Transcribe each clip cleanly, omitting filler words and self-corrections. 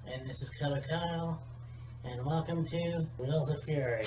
And this is Killer Kyle, and welcome to Wheels of Fury.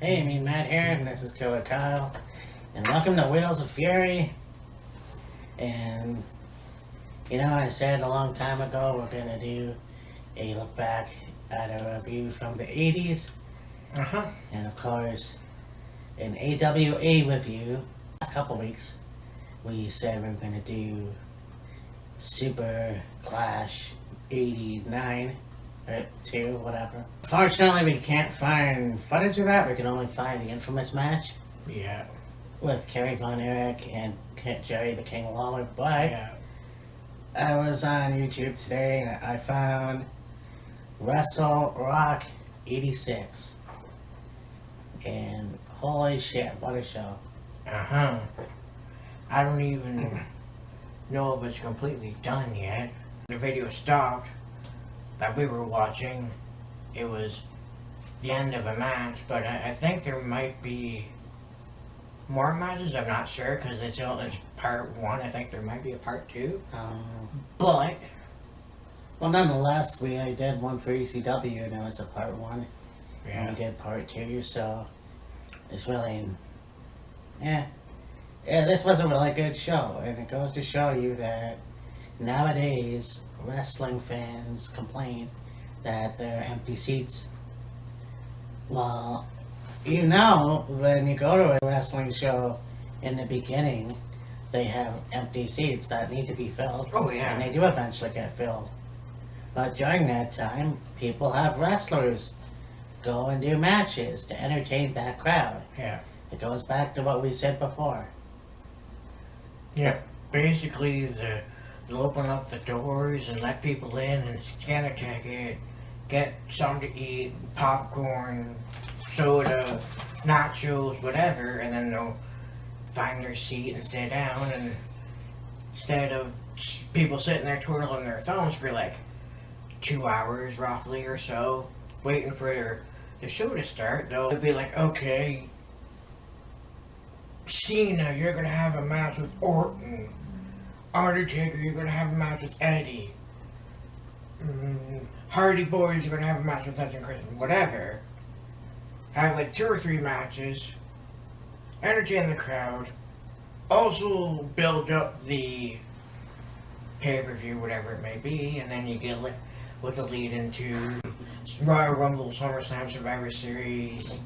Hey, me Matt here, and this is Killer Kyle, and welcome to Wheels of Fury. And I said a long time ago we're gonna do a look back at a review from the 80s. And of course, an AWA review. Last couple weeks, we said we were gonna do Super Clash 89. Or 2, whatever. Fortunately, we can't find footage of that. We can only find the infamous match. Yeah. With Kerry Von Erich and Jerry the King Lawler. But I was on YouTube today and I found WrestleRock 86. And holy shit, what a show. I don't even know if it's completely done yet. The video stopped that we were watching. It was the end of a match, but I think there might be more matches. I'm not sure because it's part 1. I think there might be a part 2. But well, nonetheless, we did one for ECW and it was a part 1. Yeah. And we did part 2, so it's really this was a really good show, and it goes to show you that nowadays wrestling fans complain that there are empty seats. Well, when you go to a wrestling show in the beginning, they have empty seats that need to be filled. Oh, yeah. And they do eventually get filled. But during that time, people have wrestlers go and do matches to entertain that crowd. Yeah. It goes back to what we said before. Yeah. Basically, they'll open up the doors and let people in and scan their ticket, get something to eat, popcorn, soda, nachos, whatever, and then they'll find their seat and sit down. And instead of people sitting there twiddling their thumbs for like 2 hours roughly or so, waiting for the show to start, they'll be like, okay, Cena, you're gonna have a match with Orton. Undertaker, you're gonna have a match with Eddie. Hardy Boys, you're gonna have a match with Edge and Christian. Whatever. Have like 2 or 3 matches. Entertain the crowd. Also build up the pay-per-view, whatever it may be, and then you get with a lead into Royal Rumble, SummerSlam, Survivor Series,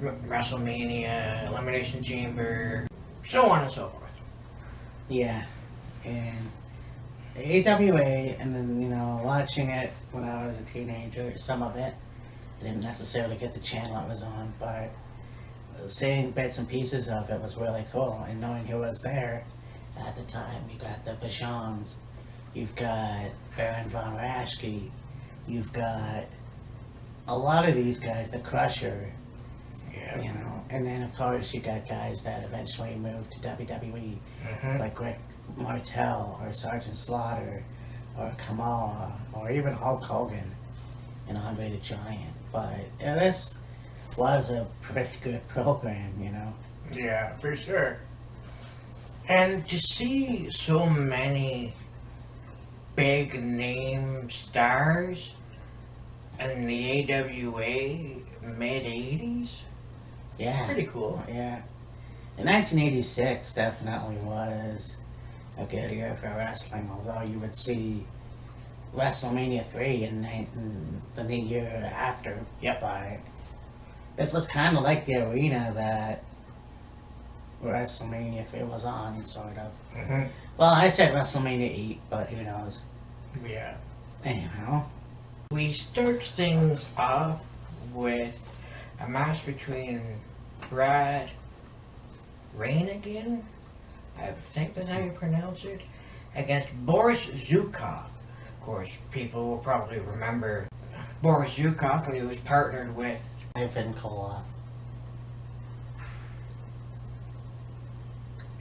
WrestleMania, Elimination Chamber, so on and so forth. Yeah. And AWA, and then, watching it when I was a teenager, some of it, I didn't necessarily get the channel it was on, but seeing bits and pieces of it was really cool, and knowing who was there at the time. You got the Vachons, you've got Baron Von Raschke, you've got a lot of these guys, the Crusher, and then of course you got guys that eventually moved to WWE, like Rick Martel, or Sergeant Slaughter, or Kamala, or even Hulk Hogan, and Andre the Giant. But this was a pretty good program, Yeah, for sure. And to see so many big name stars in the AWA mid-80s, pretty cool. Yeah. And 1986 definitely was a good year for wrestling, although you would see WrestleMania 3 in the year after. Yep. But This was kind of like the arena that WrestleMania 3 was on, sort of. Mm-hmm. Well, I said WrestleMania 8, but who knows? Yeah. Anyhow. We start things off with a match between Brad Rheinigan, I think that's how you pronounce it, against Boris Zukov. Of course, people will probably remember Boris Zukov when he was partnered with Ivan Koloff.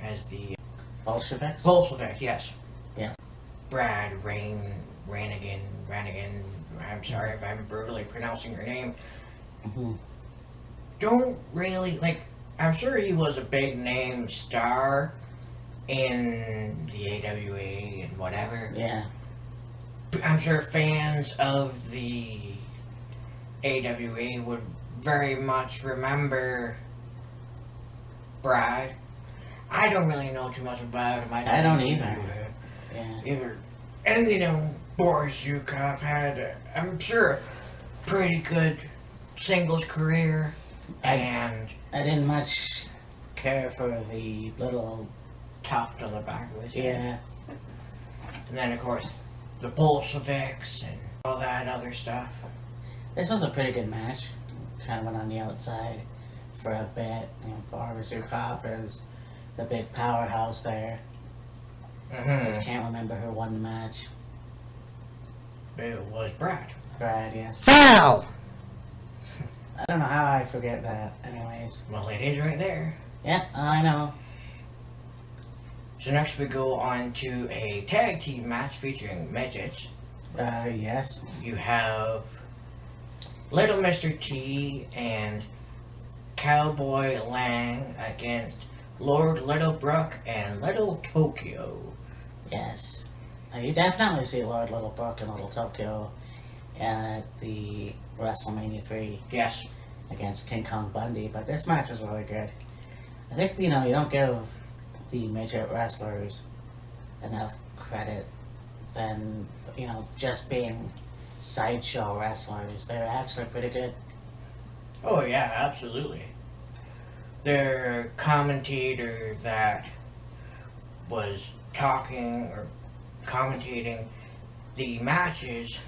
as the Bolsheviks? Bolshevik, yes. Yes. Brad Rheinigan. I'm sorry if I'm brutally pronouncing your name. Mm-hmm. Don't really, like, I'm sure he was a big name star in the AWA and whatever. Yeah. I'm sure fans of the AWA would very much remember Brad. I don't really know too much about him. I don't either. Yeah. Either. And, you know, Boris Zukov had, I'm sure, a pretty good singles career. And I didn't much care for the little... tuft on the back of his head. Yeah. And then, of course, the Bolsheviks and all that other stuff. This was a pretty good match. Kind of went on the outside for a bit. You know, Boris Zukov is the big powerhouse there. I just can't remember who won the match. It was Brad. Brad, yes. Foul! I don't know how I forget that. Anyways. Well, it is right there. Yeah, I know. So next we go on to a tag team match featuring midgets. Yes. You have Little Mr. T and Cowboy Lang against Lord Littlebrook and Little Tokyo. Yes. You definitely see Lord Littlebrook and Little Tokyo at the WrestleMania 3 Yes. against King Kong Bundy, but this match was really good. I think, you know, you don't give the midget wrestlers enough credit than, you know, just being sideshow wrestlers. They're actually pretty good. Oh yeah, absolutely. Their commentator that was talking or commentating the matches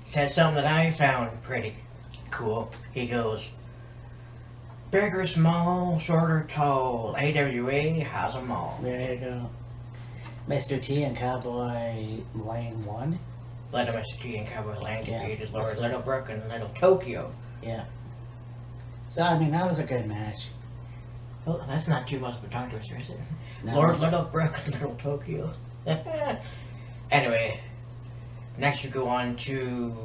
said something that I found pretty cool. He goes, big or small, short or tall, AWA has them all. There you go. Mr. T and Cowboy Lang won. Little Mr. T and Cowboy Lang Yeah, defeated Lord that's it. Littlebrook and Little Tokyo. Yeah. So, I mean, that was a good match. Oh, that's not too much of a tongue twister, is it? No. Lord Littlebrook and Little Tokyo. Anyway, next we go on to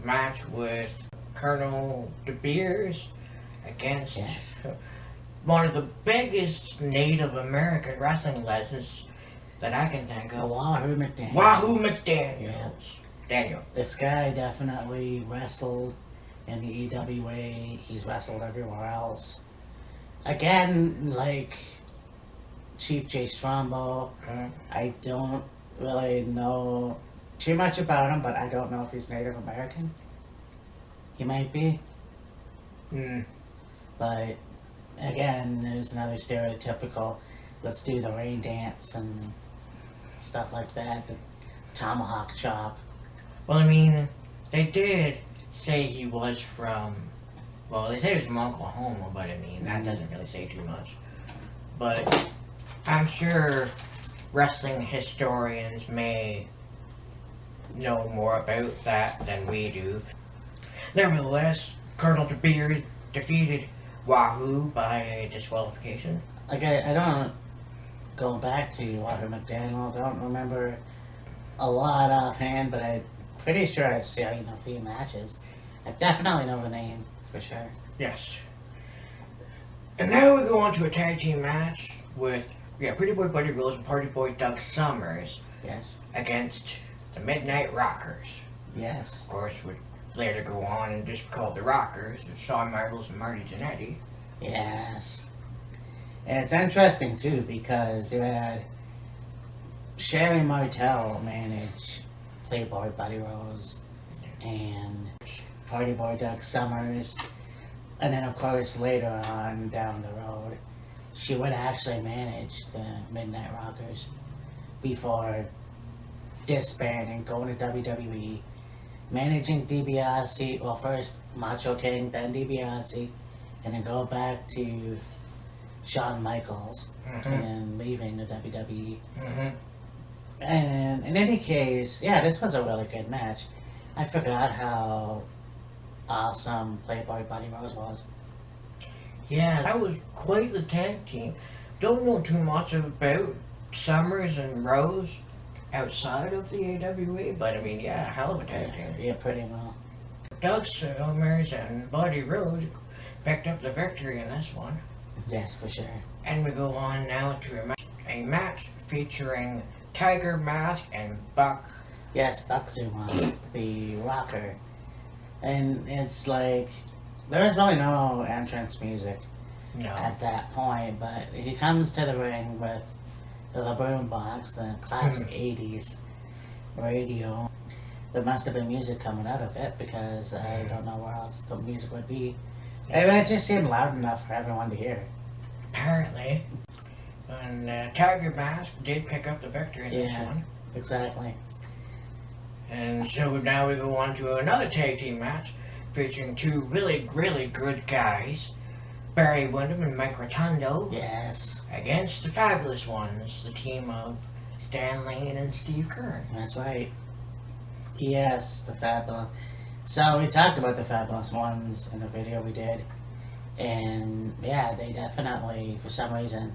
match with Colonel De Beers against Yes. one of the biggest Native American wrestling legends that I can think of. Wahoo McDaniel. Wahoo McDaniels. Yeah. Daniel. This guy definitely wrestled in the EWA. He's wrestled everywhere else. Again, like Chief J. Strombo, I don't really know too much about him, but I don't know if he's Native American. He might be. But again, there's another stereotypical, let's do the rain dance and stuff like that, the tomahawk chop. Well, I mean, they did say he was from, well, they say he was from Oklahoma, but I mean, that doesn't really say too much. But I'm sure wrestling historians may know more about that than we do. Nevertheless, Colonel De Beers defeated Wahoo by disqualification. Like, I don't, going back to Wahoo McDaniel, I don't remember a lot offhand, but I'm pretty sure I've seen a few matches. I definitely know the name, for sure. Yes. And now we go on to a tag team match with Pretty Boy Buddy Rose and Party Boy Doug Summers Yes. against the Midnight Rockers. Yes. Of course, would later go on and just be called the Rockers, with Shawn Michaels and Marty Jannetty. Yes. And it's interesting, too, because you had Sherry Martel manage Playboy Buddy Rose and Party Boy Doug Summers. And then, of course, later on down the road, she would actually manage the Midnight Rockers before disbanding, going to WWE, managing DiBiase. Well, first Macho King, then DiBiase, and then go back to Shawn Michaels and leaving the WWE. And in any case, yeah, this was a really good match. I forgot how awesome Playboy Buddy Rose was. Yeah, that was quite the tag team. Don't know too much about Summers and Rose outside of the AWA, but I mean, yeah, hell of a tag team. Yeah, pretty well. Doug Summers and Buddy Rose picked up the victory in this one. Yes, for sure. And we go on now to a match featuring Tiger Mask and Buck. Yes, Buck Zuma, the rocker. And it's like, there was really no entrance music No. at that point, but he comes to the ring with the boombox, the classic 80s radio. There must have been music coming out of it because I don't know where else the music would be. I mean, it just seemed loud enough for everyone to hear. Apparently. And Tiger Mask did pick up the victory in this Yeah. one. Exactly. And so now we go on to another tag team match featuring two really, really good guys, Barry Windham and Mike Rotundo, Yes, against the Fabulous Ones, the team of Stan Lane and Steve Kern. that's right. Yes, the Fabulous. So we talked about the Fabulous Ones in the video we did. And yeah, they definitely, for some reason,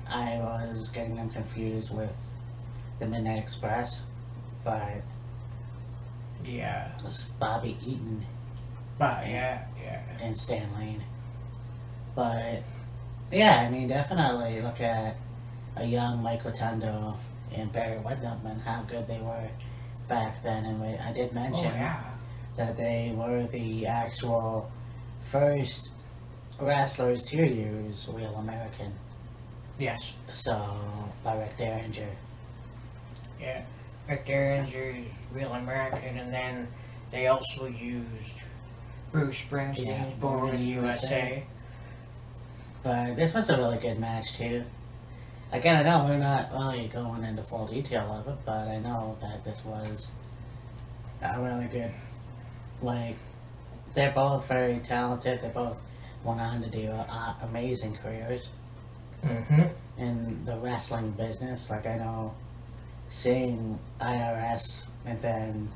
I was getting them confused with the Midnight Express. But Yeah. it's Bobby Eaton But yeah. and Stan Lane. But yeah, I mean, definitely look at a young Mike Rotundo and Barry Windham and how good they were back then. And I did Oh mention yeah. that they were the actual first wrestlers to use Real American. Yes. So, by Rick Derringer. Yeah. Rick Derringer's Real American, and then they also used Bruce Springsteen's Yeah, Born in the USA. But this was a really good match too. Again, I know we're not really going into full detail of it, but I know that this was a really good, like, they're both very talented. They both went on to do amazing careers in the wrestling business. Like, I know seeing IRS and then,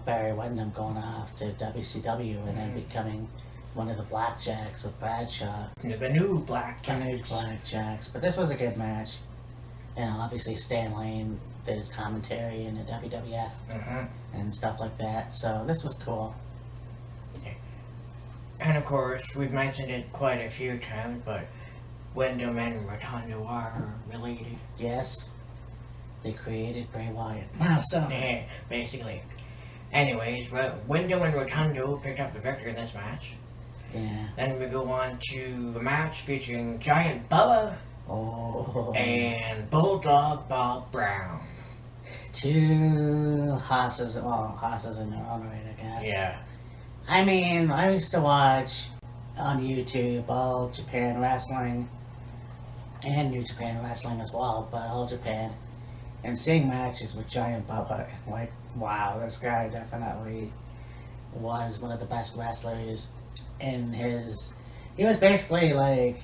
Barry Windham going off to WCW and then becoming one of the Blackjacks with Bradshaw. The new Black The new Jacks. Blackjacks. But this was a good match. And obviously Stan Lane did his commentary in the WWF and stuff like that. So this was cool. And of course, we've mentioned it quite a few times, but Windham and Rotundo are related. Yes, they created Bray Wyatt. Wow, so Yeah, basically. Anyways, Windham and Rotundo picked up the victory in this match. yeah. Then we go on to the match featuring Giant Bubba Oh, and Bulldog Bob Brown. two hosses. Well, hosses in their own right, I guess. Yeah. I mean, I used to watch on YouTube All Japan Wrestling and New Japan Wrestling as well, but All Japan, and seeing matches with Giant Bubba, like, wow, this guy definitely was one of the best wrestlers in his. He was basically like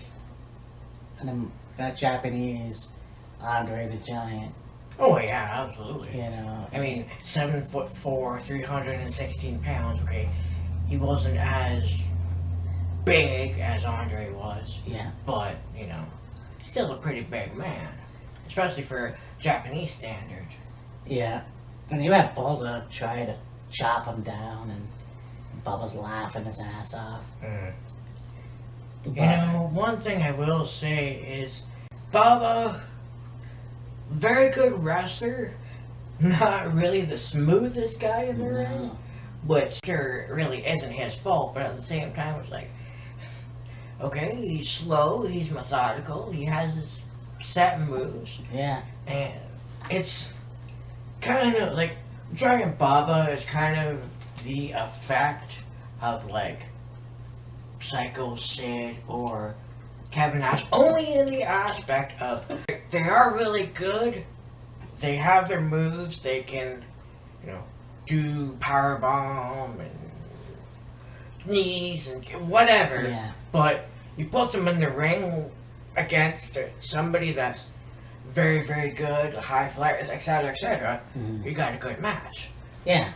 a Japanese Andre the Giant, Oh yeah, absolutely. you know. I mean, 7'4", 316 pounds. Okay, he wasn't as big as Andre was, Yeah, but still a pretty big man, especially for Japanese standard. yeah. And you had Bulldog try to chop him down, and Bubba's laughing his ass off. One thing I will say is Bubba, very good wrestler, not really the smoothest guy in the ring, No. which sure really isn't his fault, but at the same time it's like, okay, he's slow, he's methodical, he has his set moves, Yeah, and it's kind of like Giant Baba is kind of the effect of like Psycho Sid or Kevin Nash, only in the aspect of they are really good. They have their moves. They can, do power bomb and knees and whatever. Yeah. But you put them in the ring against somebody that's very, very good, high flyer, etc., etc. Mm-hmm. You got a good match. Yeah.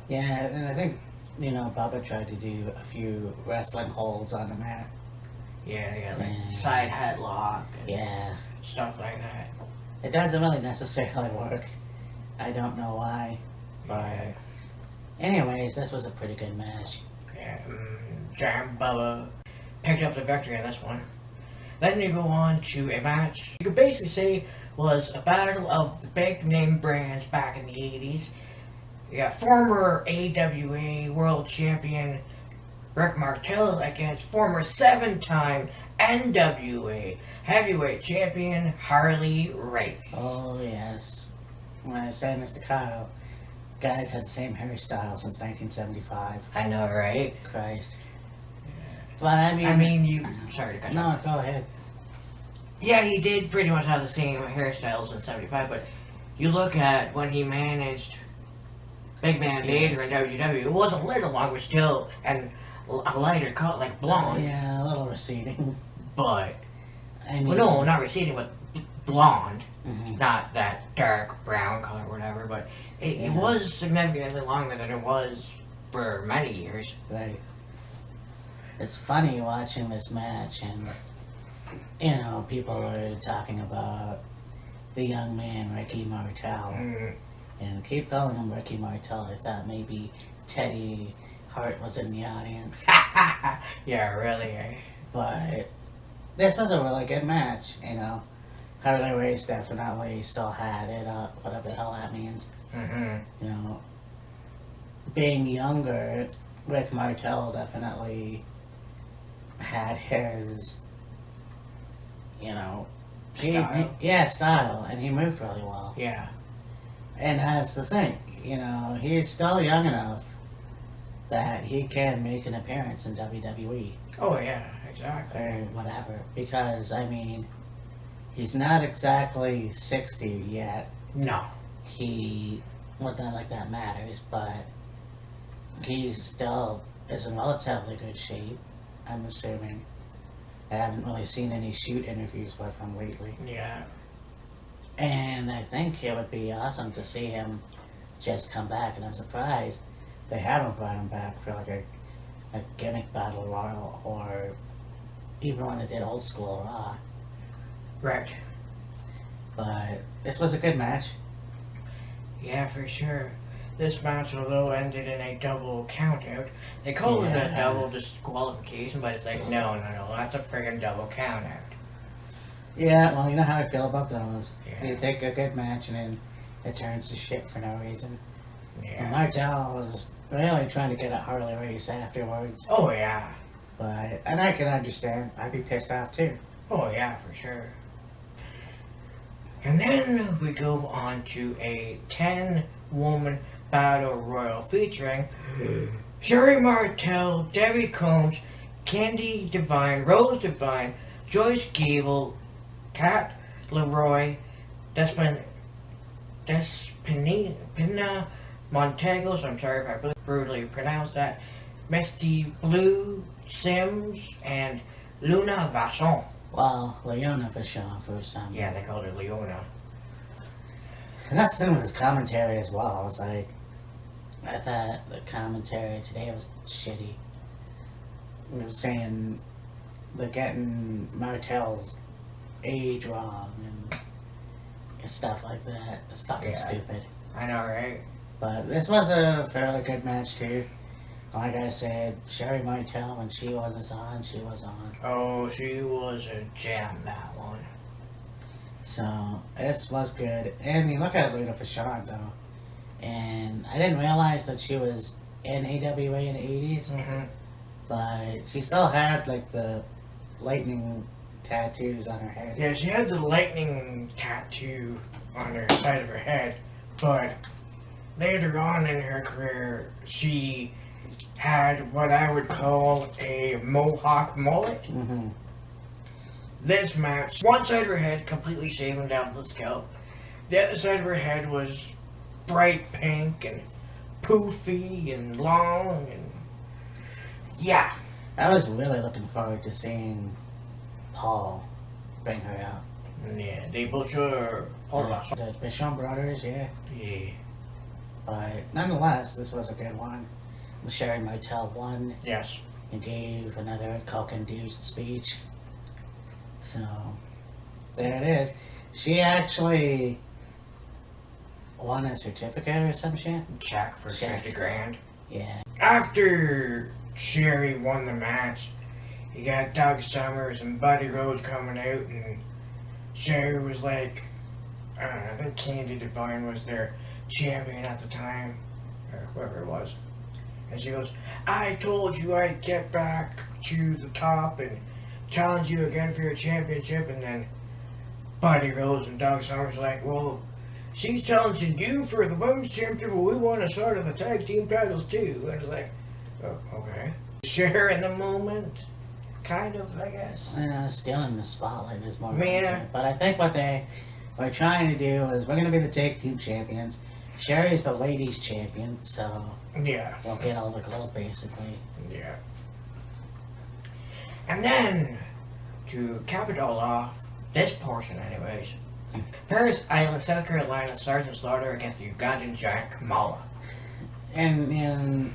Yeah, and I think, Bubba tried to do a few wrestling holds on the mat. Yeah, like side headlock and Yeah. stuff like that. It doesn't really necessarily work. I don't know why. But anyways, this was a pretty good match. Yeah, Giant Bubba picked up the victory in this one. Then you go on to a match you could basically say was a battle of the big name brands back in the 80s. You got former AWA World Champion Rick Martel against former 7-time NWA Heavyweight Champion Harley Race. Oh, yes. When I was saying this to Kyle, the guys had the same hairstyle since 1975. I know, right? Christ. But I mean... Sorry to cut you off. No, go ahead. Yeah, he did pretty much have the same hairstyles in 75, but you look at when he managed Big Man Vader in WW, it was a little longer still, and a lighter cut, like blonde. Yeah, a little receding. But, I mean... well, no, not receding, but blonde. Mhm. Not that dark brown color or whatever, but it was significantly longer than it was for many years. Right. It's funny watching this match, and people are talking about the young man Ricky Martel, and keep calling him Ricky Martel. I thought maybe Teddy Hart was in the audience, Yeah, really, eh? but this was a really good match. Harley Race definitely still had it up, whatever the hell that means. Being younger, Rick Martel definitely had his, Style. style, and he moved really well. Yeah. And that's the thing, he's still young enough that he can make an appearance in WWE Oh, yeah, exactly. or whatever, because, he's not exactly 60 yet. No. Not like that matters, but he's still is in relatively good shape, I'm assuming. I haven't really seen any shoot interviews with him lately. Yeah. And I think it would be awesome to see him just come back, and I'm surprised they haven't brought him back for like a gimmick battle royal, or even when they did old school Raw. Right. But this was a good match. Yeah, for sure. This match, although ended in a double countout, they call it a double disqualification, but it's like, no, that's a friggin' double countout. Yeah, well, you know how I feel about those. Yeah. You take a good match and then it turns to shit for no reason. Yeah. And Martel was really trying to get at Harley Race afterwards. Oh, yeah. And I can understand. I'd be pissed off too. Oh, yeah, for sure. And then we go on to a 10-woman battle royal featuring Sherry Martel, Debbie Combs, Candy Devine, Rose Devine, Joyce Gable, Kat Leroy, Despina Montegos, I'm sorry if I brutally pronounced that, Misty Blue Sims, and Luna Vachon. Well, Leona Vachon for some. Yeah, they called her Leona. And that's the thing with his commentary as well. It's like, I thought the commentary today was shitty. It was saying they're getting Martel's age wrong and stuff like that. It's fucking stupid. I know, right? But this was a fairly good match too. Like I said, Sherry Martel, when she was on, she was on. Oh, she was a gem, that one. So, this was good. And you look at Luna Vachon though, and I didn't realize that she was in AWA in the 80s, but she still had like the lightning tattoos on her head. Yeah, she had the lightning tattoo on her side of her head, but later on in her career, she had what I would call a mohawk mullet. Mm-hmm. This match, one side of her head completely shaven down to the scalp. The other side of her head was bright pink and poofy and long and yeah. I was really looking forward to seeing Paul bring her out. Yeah, they butcher hold on. The Bishop brothers, yeah. Yeah. But nonetheless, this was a good one. Sherry Martel won Yes. and gave another coke-induced speech. So, there it is. She actually won a certificate or some shit. Check for Check. 50 grand. Yeah. After Sherry won the match, you got Doug Summers and Buddy Rhodes coming out, and Sherry was like, I don't know, I think Candy Divine was their champion at the time, or whoever it was. And she goes, I told you I'd get back to the top and challenge you again for your championship. And then Buddy Rhodes and Doug Summers were like, well, she's challenging you for the women's championship, but we want a shot of the tag team titles too. And it's like, oh, okay. Share in the moment, kind of, I guess. Stealing the spotlight is more Yeah. But I think what they are trying to do is we're going to be the tag team champions. Sherry's the ladies champion, so Yeah, we'll get all the gold basically. yeah. And then, to cap it all off, this portion anyways, Paris Island, South Carolina, Sergeant Slaughter against the Ugandan giant Kamala. And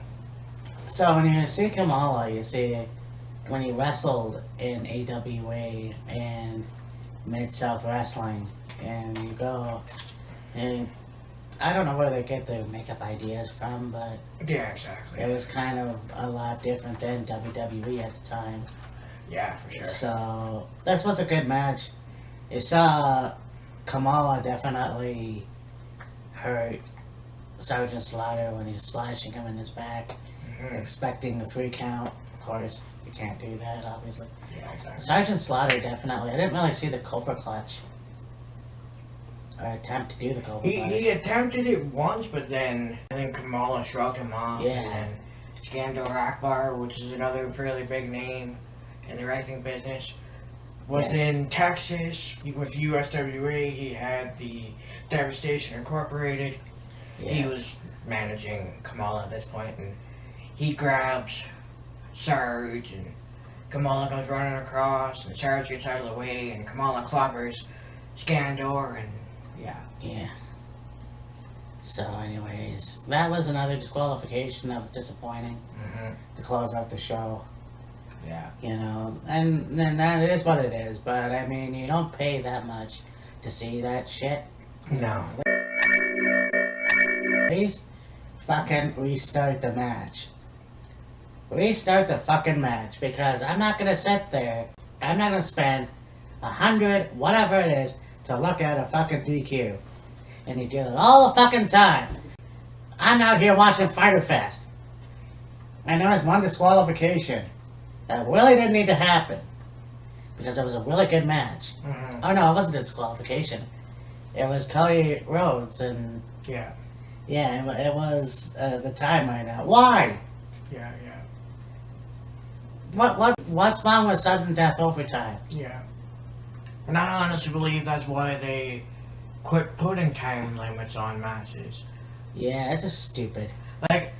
so when you see Kamala, you see when he wrestled in AWA and Mid-South Wrestling, and you go, and I don't know where they get their makeup ideas from, but Yeah, exactly. it was kind of a lot different than WWE at the time. Yeah, for sure. So this was a good match. You saw Kamala definitely hurt Sergeant Slaughter when he was splashing him in his back, Mhm. expecting the 3 count. Of course, you can't do that, obviously. Yeah, exactly. Sergeant Slaughter definitely. I didn't really see the Cobra Clutch. Or attempt to do the Cobra Clutch. He attempted it once, but then I think Kamala shrugged him off. Yeah. And then Skandor Akbar, which is another fairly big name in the wrestling business, was Yes. in Texas with USWA. He had the Devastation Incorporated. He Yes. was managing Kamala at this point, and he grabs Sarge, and Kamala comes running across, and Sarge gets out of the way, and Kamala clobbers Skandor, and yeah. Yeah. So, anyways, that was another disqualification that was disappointing Mm-hmm. to close out the show. Yeah. You know, and then that is what it is. But I mean, you don't pay that much to see that shit. No. Please, fucking restart the match. Restart the fucking match, because I'm not gonna sit there. I'm not gonna spend 100, whatever it is, to look at a fucking DQ. And you do it all the fucking time. I'm out here watching Fyter Fest. And there was one disqualification that really didn't need to happen. Because it was a really good match. Mm-hmm. Oh no, it wasn't a disqualification. It was Cody Rhodes, and Yeah. yeah, it was the time right now. Why? Yeah. What's wrong with sudden death overtime? Yeah. And I honestly believe that's why they quit putting time limits on matches. Yeah, it's just stupid. Like,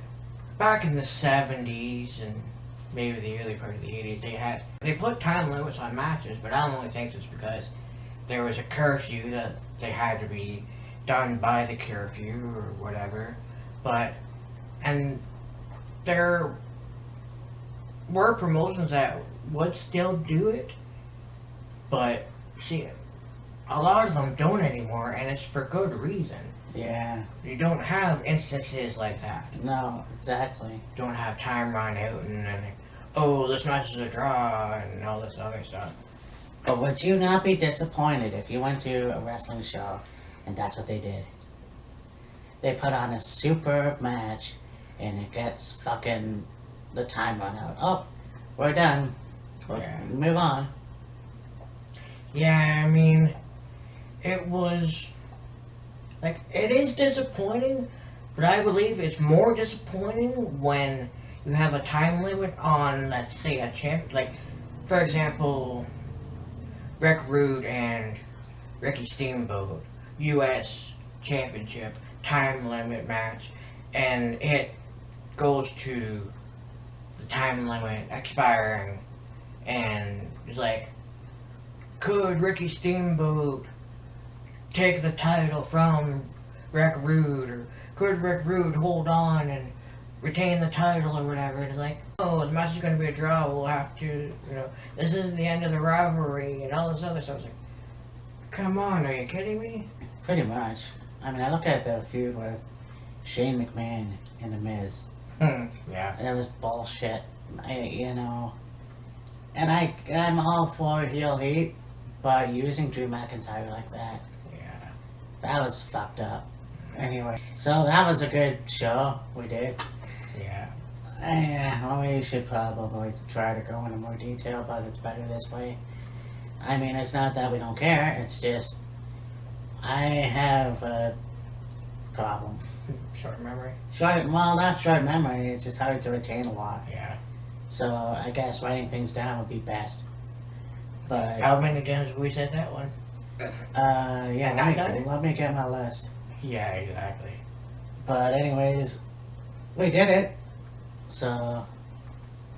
back in the 70s and maybe the early part of the 80s, they put time limits on matches, but I don't really think it's because there was a curfew that they had to be done by the curfew or whatever. And there were promotions that would still do it, but see, a lot of them don't anymore, and it's for good reason. Yeah, You don't have instances like that. no, exactly. Don't have time run out and then, oh, this match is a draw and all this other stuff. But would you not be disappointed if you went to a wrestling show and that's what they did? They put on a super match and it gets fucking the time run out. Oh, we're done. Yeah. Move on. Yeah, I mean, it was, like, it is disappointing, but I believe it's more disappointing when you have a time limit on, let's say, a champ. Like, for example, Rick Rude and Ricky Steamboat, U.S. Championship time limit match, and it goes to the time limit expiring, and it's like, could Ricky Steamboat take the title from Rick Rude, or could Rick Rude hold on and retain the title or whatever? And it's like, oh, the match is going to be a draw, we'll have to, this isn't the end of the rivalry, and all this other stuff. It's like, come on, are you kidding me? Pretty much. I mean, I look at the feud with Shane McMahon and The Miz. Yeah. It was bullshit. And I'm all for heel heat, but using Drew McIntyre like that, Yeah. that was fucked up. Anyway, so that was a good show we did. Yeah. Yeah, well, we should probably try to go into more detail, but it's better this way. I mean, it's not that we don't care, it's just I have a problem. Short memory. Not short memory, it's just hard to retain a lot. Yeah. So I guess writing things down would be best. But How many times have we said that one? yeah, I got it. let me get my list. Yeah, exactly. But anyways, we did it. So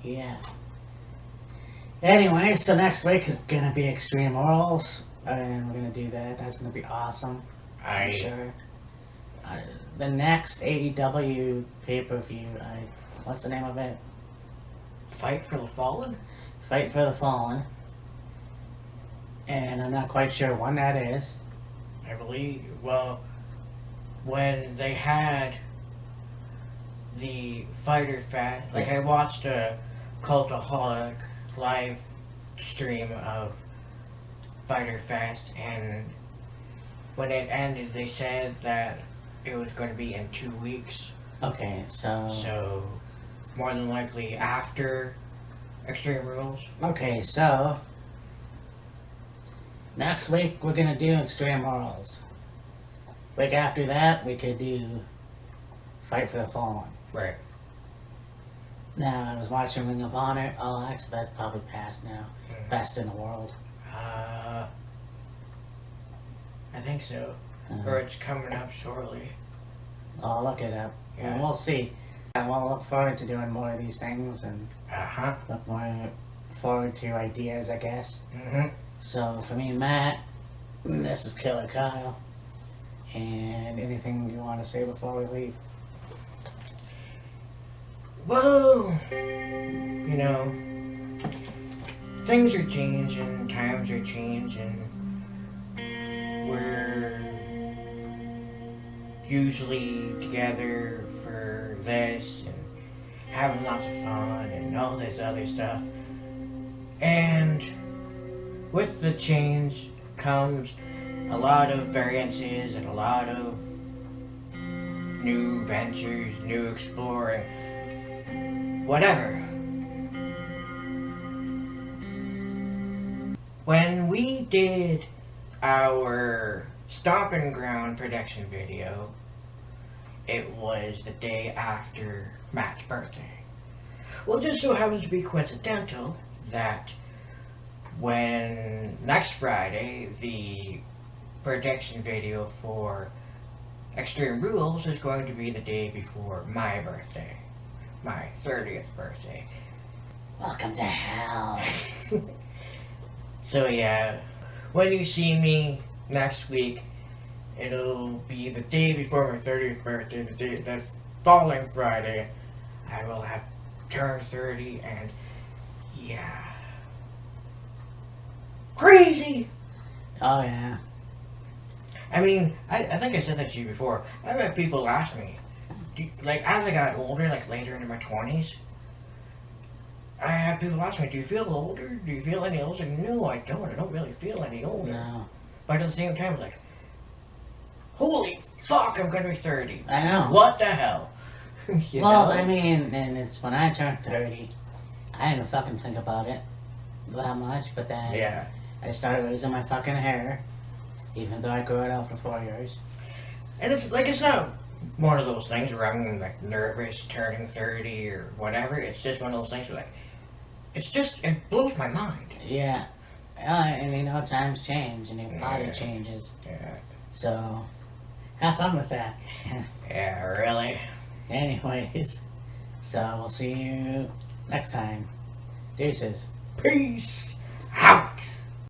yeah. Anyway, so next week is gonna be Extreme Rules, and we're gonna do that. That's gonna be awesome. I'm sure. The next AEW pay-per-view, what's the name of it? Fight for the Fallen? Fight for the Fallen. And I'm not quite sure when that is. I believe, well, when they had the Fighter Fest, like I watched a Cultaholic live stream of Fighter Fest, and when it ended, they said that it was going to be in 2 weeks. Okay, So, more than likely after Extreme Rules. Okay, so next week we're gonna do Extreme Rules. Week after that we could do Fight for the Fallen. Right. Now I was watching Ring of Honor. Oh, actually that's probably past now. Best in the world. I think so. Or it's coming up shortly. I'll look it up. Yeah. And we'll see. And we'll look forward to doing more of these things and Uh-huh. look more forward to ideas, I guess. Mm-hmm. So for me, Matt, this is Killer Kyle. And anything you want to say before we leave? Well, things are changing, times are changing. We're usually together for this and having lots of fun and all this other stuff. And with the change comes a lot of variances and a lot of new ventures, new exploring, whatever. When we did our Stomping Ground production video, it was the day after Matt's birthday. Well, it just so happens to be coincidental that when next Friday the production video for Extreme Rules is going to be the day before my birthday, my 30th birthday. Welcome to hell. So yeah, when you see me next week, it'll be the day before my 30th birthday, that following Friday, I will have turned 30, and yeah. Crazy! Oh yeah. I mean, I think I said that to you before. I've had people ask me, as I got older, later into my 20s, I had people ask me, do you feel older? Do you feel any older? I was like, no, I don't. I don't really feel any older. No. But at the same time, holy fuck, I'm gonna be 30. I know. What the hell? You Well, know? I mean, and it's when I turned 30, I didn't fucking think about it that much, but then Yeah. I started raising my fucking hair, even though I grew it out for 4 years. And it's not one of those things where I'm like nervous turning 30 or whatever. It's just one of those things where like, it blows my mind. Yeah. And you know, times change and your body Yeah. changes. Yeah. So, have fun with that. Yeah, really. Anyways, so we'll see you next time. Deuces. Peace out.